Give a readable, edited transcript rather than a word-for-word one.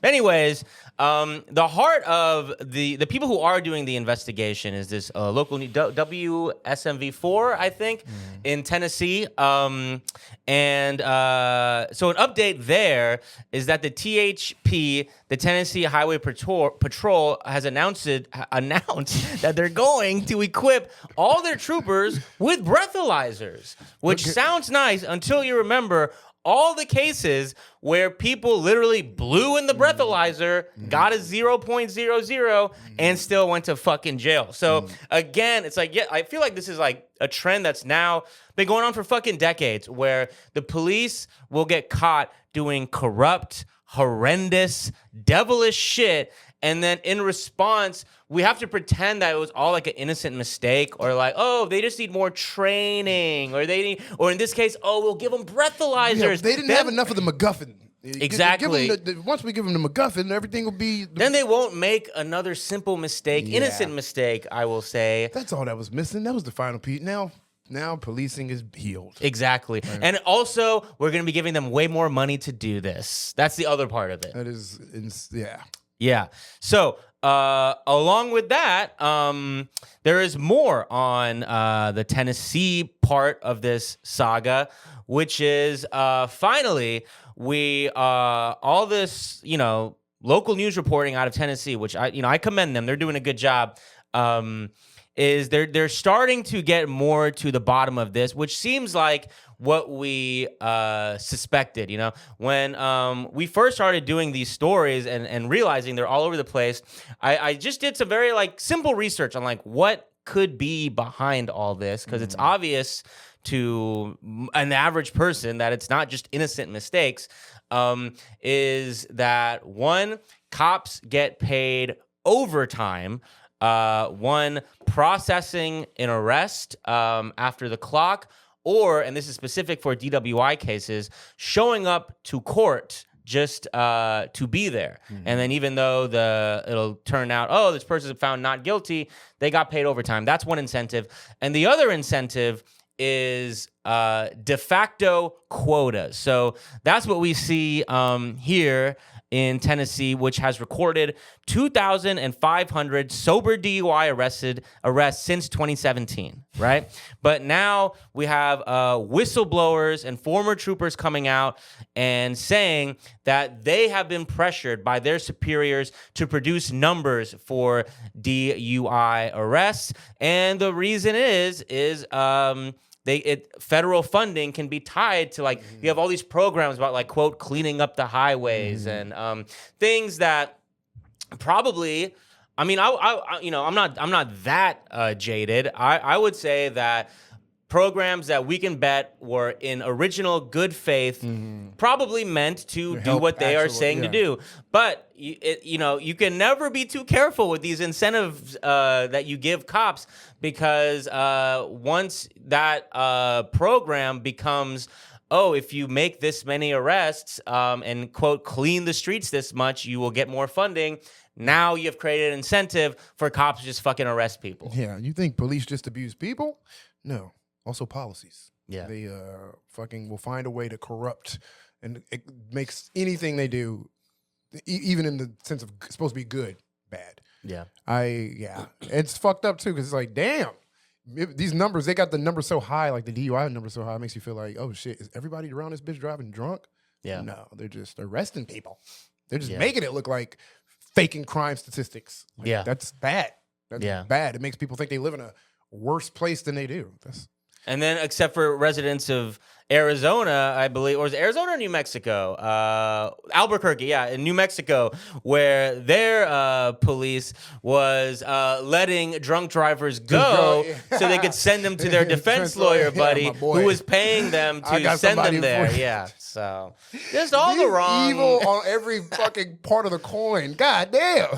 Anyways, the heart of the people who are doing the investigation is this local WSMV4, I think, in Tennessee. So an update there is that the THP, the Tennessee Highway Patrol, has announced that they're going to equip all their troopers with breathalyzers, which sounds nice until you remember all the cases where people literally blew in the breathalyzer, got a 0.00, and still went to fucking jail. So again, it's like, yeah, I feel like this is like a trend that's now been going on for fucking decades, where the police will get caught doing corrupt, horrendous, devilish shit, and then in response, we have to pretend that it was all like an innocent mistake, or like, oh, they just need more training, or or in this case, oh, we'll give them breathalyzers. Yeah, they didn't have enough of the MacGuffin. Exactly. Once we give them the MacGuffin, everything will be. Then they won't make another simple mistake, innocent mistake, I will say. That's all that was missing. That was the final piece. Now policing is healed. Exactly. Right. And also, we're going to be giving them way more money to do this. That's the other part of it. That is, yeah. Yeah. So, along with that, there is more on the Tennessee part of this saga, which is finally all this, local news reporting out of Tennessee, which I commend them. They're doing a good job. Is they're starting to get more to the bottom of this, which seems like what we suspected. When we first started doing these stories and realizing they're all over the place, I just did some very simple research on what could be behind all this, because it's obvious to an average person that it's not just innocent mistakes. Is that one, cops get paid overtime. One, processing an arrest after the clock, or, and this is specific for DWI cases, showing up to court just to be there. And then even though it'll turn out, oh, this person is found not guilty, they got paid overtime. That's one incentive. And the other incentive is de facto quotas. So that's what we see here in Tennessee, which has recorded 2,500 sober DUI arrests since 2017, right? But now we have whistleblowers and former troopers coming out and saying that they have been pressured by their superiors to produce numbers for DUI arrests. And the reason is federal funding can be tied to you have all these programs about quote cleaning up the highways and things that probably, I mean, I'm not that jaded. I would say that programs that we can bet were in original good faith probably meant to do what they are saying to do. But you can never be too careful with these incentives that you give cops, because once that program becomes, oh, if you make this many arrests and quote clean the streets this much, you will get more funding. Now you've created an incentive for cops to just fucking arrest people. Yeah, you think police just abuse people? No. Also policies. Yeah. They fucking will find a way to corrupt, and it makes anything they do, even in the sense of supposed to be good, bad. Yeah. It's fucked up too, because it's like, damn, these numbers, they got the numbers so high, like the DUI number so high, it makes you feel like, oh shit, is everybody around this bitch driving drunk? Yeah. No, they're just arresting people. They're just making it look like faking crime statistics. That's bad. That's bad. It makes people think they live in a worse place than they do. And then, except for residents of Arizona, I believe, or is it Arizona or New Mexico? Albuquerque, in New Mexico, where their police was letting drunk drivers go so they could send them to their defense lawyer buddy, who was paying them to send them there. Yeah, so just all the wrong. Evil on every fucking part of the coin. God damn.